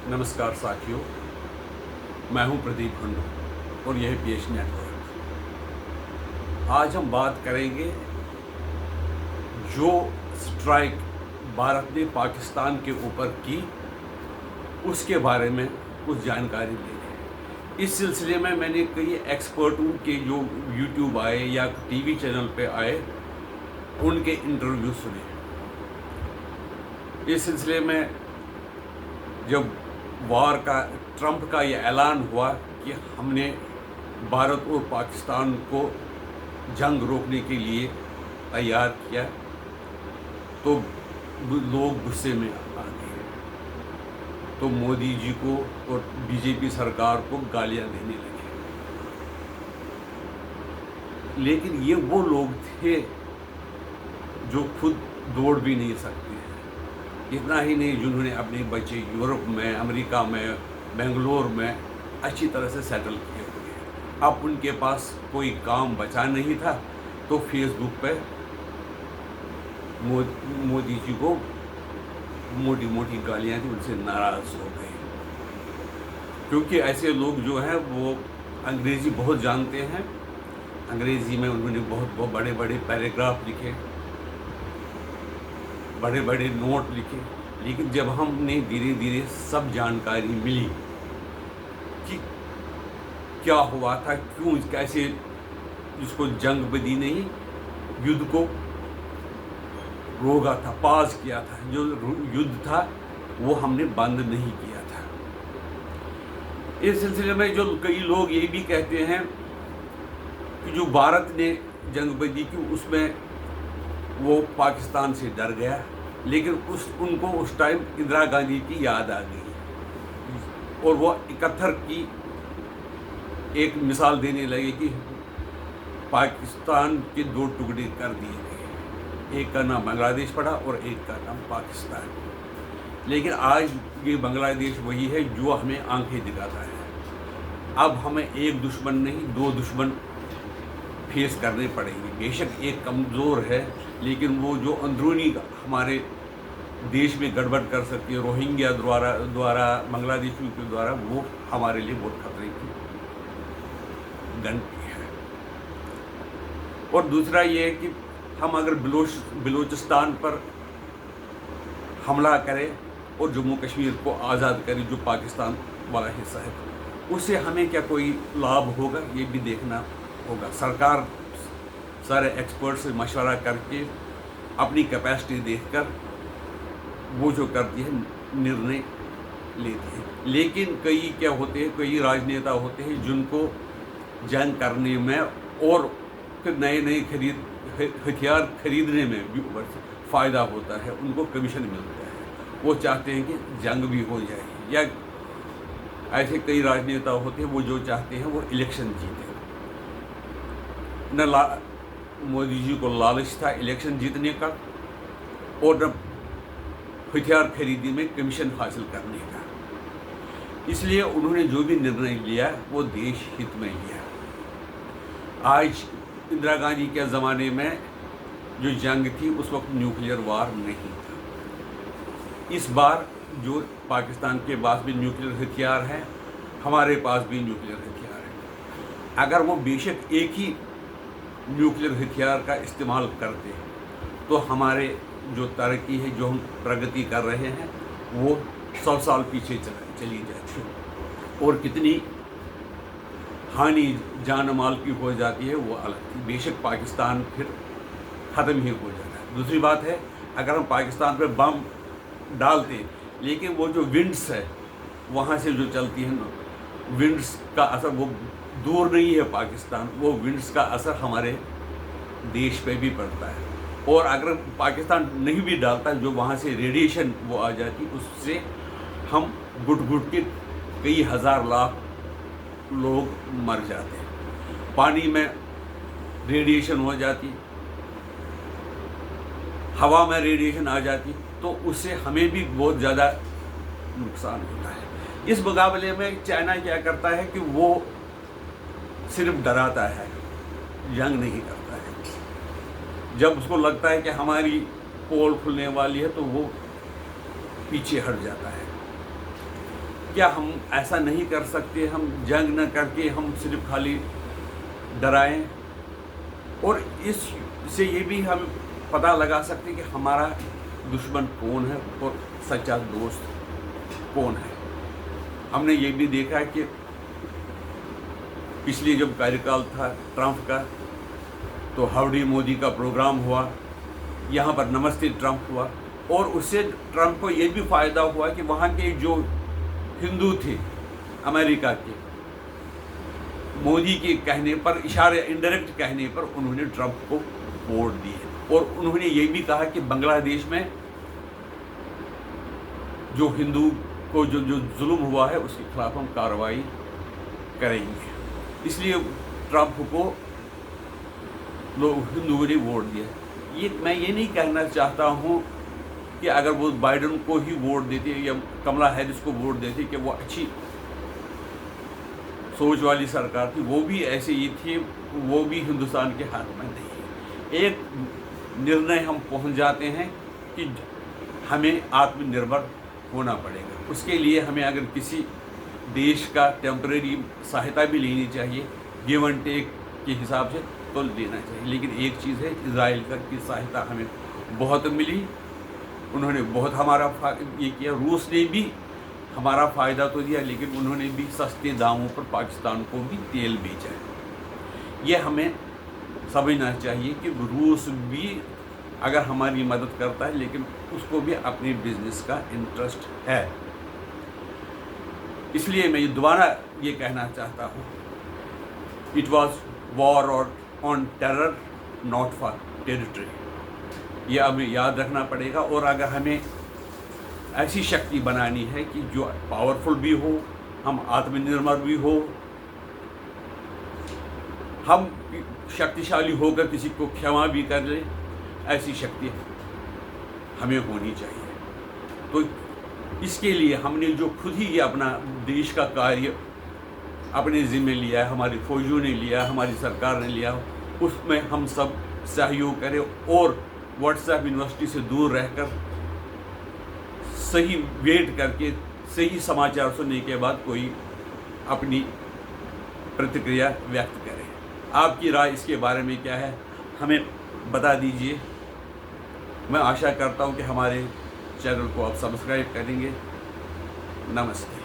नमस्कार साथियों, मैं हूं प्रदीप खंडू और यह है पीएच नेटवर्क। आज हम बात करेंगे जो स्ट्राइक भारत ने पाकिस्तान के ऊपर की उसके बारे में कुछ जानकारी लेंगे। इस सिलसिले में मैंने कई एक्सपर्टों के जो यूट्यूब आए या टीवी चैनल पे आए उनके इंटरव्यू सुने। इस सिलसिले में जब वार का ट्रंप का ये ऐलान हुआ कि हमने भारत और पाकिस्तान को जंग रोकने के लिए तैयार किया, तो लोग गुस्से में आ गए। तो मोदी जी को और बीजेपी सरकार को गालियां देने लगे। लेकिन ये वो लोग थे जो खुद दौड़ भी नहीं सकते हैं। इतना ही नहीं, जिन्होंने अपने बच्चे यूरोप में, अमेरिका में, बेंगलोर में अच्छी तरह से सेटल किए हुए हैं। अब उनके पास कोई काम बचा नहीं था तो फेसबुक पे मोदी जी को मोटी मोटी गालियाँ दी, उनसे नाराज़ हो गए। क्योंकि ऐसे लोग जो हैं वो अंग्रेज़ी बहुत जानते हैं। अंग्रेज़ी में उन्होंने बहुत बड़े बड़े पैराग्राफ लिखे, बड़े बड़े नोट लिखे। लेकिन जब हमने धीरे धीरे सब जानकारी मिली कि क्या हुआ था, क्यों, कैसे जिसको जंग बदी नहीं, युद्ध को रोका था, पाज किया था, जो युद्ध था वो हमने बंद नहीं किया था। इस सिलसिले में जो कई लोग ये भी कहते हैं कि जो भारत ने जंग बदी की उसमें वो पाकिस्तान से डर गया। लेकिन उनको उस टाइम इंदिरा गांधी की याद आ गई और वो 71 की एक मिसाल देने लगे कि पाकिस्तान के 2 टुकड़े कर दिए गए, एक का नाम बांग्लादेश पड़ा और एक का नाम पाकिस्तान। लेकिन आज ये बांग्लादेश वही है जो हमें आंखें दिखाता है। अब हमें एक दुश्मन नहीं, 2 दुश्मन फेस करने पड़ेंगे। बेशक एक कमज़ोर है, लेकिन वो जो अंदरूनी हमारे देश में गड़बड़ कर सकती है, रोहिंग्या द्वारा बांग्लादेशियों के द्वारा, वो हमारे लिए बहुत खतरे की घंटी है। और दूसरा ये है कि हम अगर बलूचिस्तान पर हमला करें और जम्मू कश्मीर को आज़ाद करें, जो पाकिस्तान वाला हिस्सा है, उससे हमें क्या कोई लाभ होगा, ये भी देखना होगा। सरकार सारे एक्सपर्ट से मशवरा करके अपनी कैपेसिटी देखकर वो जो करती है निर्णय लेती है। लेकिन कई क्या होते हैं, कई राजनेता होते हैं जिनको जंग करने में और फिर नए हथियार खरीदने में भी फ़ायदा होता है, उनको कमीशन मिलता है। वो चाहते हैं कि जंग भी हो जाए, या ऐसे कई राजनेता होते हैं वो जो चाहते हैं वो इलेक्शन जीते। न मोदी जी को लालच था इलेक्शन जीतने का और न हथियार खरीदी में कमीशन हासिल करने का। इसलिए उन्होंने जो भी निर्णय लिया वो देश हित में लिया। आज इंदिरा गांधी के ज़माने में जो जंग थी उस वक्त न्यूक्लियर वार नहीं था। इस बार जो पाकिस्तान के पास भी न्यूक्लियर हथियार है, हमारे पास भी न्यूक्लियर हथियार है। अगर वो बेशक एक ही न्यूक्लियर हथियार का इस्तेमाल करते हैं तो हमारे जो तरक्की है, जो हम प्रगति कर रहे हैं, वो 100 साल पीछे चली जाती है और कितनी हानि जान माल की हो जाती है वो अलग थी। बेशक पाकिस्तान फिर ख़त्म ही हो जाता है। दूसरी बात है, अगर हम पाकिस्तान पर बम डालते, लेकिन वो जो विंड्स है वहाँ से जो चलती है ना, विंड्स का असर वो दूर नहीं है पाकिस्तान, वो विंड्स का असर हमारे देश पे भी पड़ता है। और अगर पाकिस्तान नहीं भी डालता, जो वहाँ से रेडिएशन वो आ जाती, उससे हम घुट घुट के कई हज़ार लाख लोग मर जाते हैं। पानी में रेडिएशन हो जाती, हवा में रेडिएशन आ जाती, तो उससे हमें भी बहुत ज़्यादा नुकसान होता है। इस मुकाबले में चाइना क्या करता है कि वो सिर्फ डराता है, जंग नहीं करता है। जब उसको लगता है कि हमारी पोल खुलने वाली है तो वो पीछे हट जाता है। क्या हम ऐसा नहीं कर सकते, हम जंग न करके हम सिर्फ खाली डराएं? और इससे ये भी हम पता लगा सकते हैं कि हमारा दुश्मन कौन है और सच्चा दोस्त कौन है। हमने ये भी देखा कि पिछले जब कार्यकाल था ट्रंप का, तो हाउडी मोदी का प्रोग्राम हुआ, यहाँ पर नमस्ते ट्रंप हुआ, और उससे ट्रंप को ये भी फ़ायदा हुआ कि वहाँ के जो हिंदू थे अमेरिका के, मोदी के कहने पर, इशारे इंडायरेक्ट कहने पर उन्होंने ट्रंप को वोट दिए। और उन्होंने ये भी कहा कि बांग्लादेश में जो हिंदू को जो जुल्म हुआ है उसके खिलाफ हम कार्रवाई करेंगे। इसलिए ट्रंप को लोग हिंदुओं ने वोट दिया। मैं ये नहीं कहना चाहता हूँ कि अगर वो बाइडन को ही वोट देते या कमला हैरिस को वोट देते कि वो अच्छी सोच वाली सरकार थी, वो भी ऐसे ही थी, वो भी हिंदुस्तान के हाथ में नहीं है। एक निर्णय हम पहुंच जाते हैं कि हमें आत्मनिर्भर होना पड़ेगा। उसके लिए हमें अगर किसी देश का टेम्परेरी सहायता भी लेनी चाहिए, गिव एंड टेक के हिसाब से, तो लेना चाहिए। लेकिन एक चीज़ है, इजराइल की सहायता हमें बहुत मिली, उन्होंने बहुत हमारा ये किया। रूस ने भी हमारा फ़ायदा तो दिया, लेकिन उन्होंने भी सस्ते दामों पर पाकिस्तान को भी तेल बेचा है। ये हमें समझना चाहिए कि रूस भी अगर हमारी मदद करता है, लेकिन उसको भी अपने बिजनेस का इंटरेस्ट है। इसलिए मैं दोबारा ये कहना चाहता हूँ, it was war on terror, not for territory. ये हमें याद रखना पड़ेगा। और अगर हमें ऐसी शक्ति बनानी है कि जो पावरफुल भी हो, हम आत्मनिर्भर भी हो, हम शक्तिशाली होकर किसी को क्षमा भी कर ले, ऐसी शक्ति हमें होनी चाहिए। तो इसके लिए हमने जो खुद ही ये अपना देश का कार्य अपने ज़िम्मे लिया है, हमारी फौजियों ने लिया, हमारी सरकार ने लिया, उसमें हम सब सहयोग करें और व्हाट्सएप यूनिवर्सिटी से दूर रहकर सही वेट करके सही समाचार सुनने के बाद कोई अपनी प्रतिक्रिया व्यक्त करे। आपकी राय इसके बारे में क्या है, हमें बता दीजिए। मैं आशा करता हूं कि हमारे चैनल को आप सब्सक्राइब करेंगे। नमस्ते।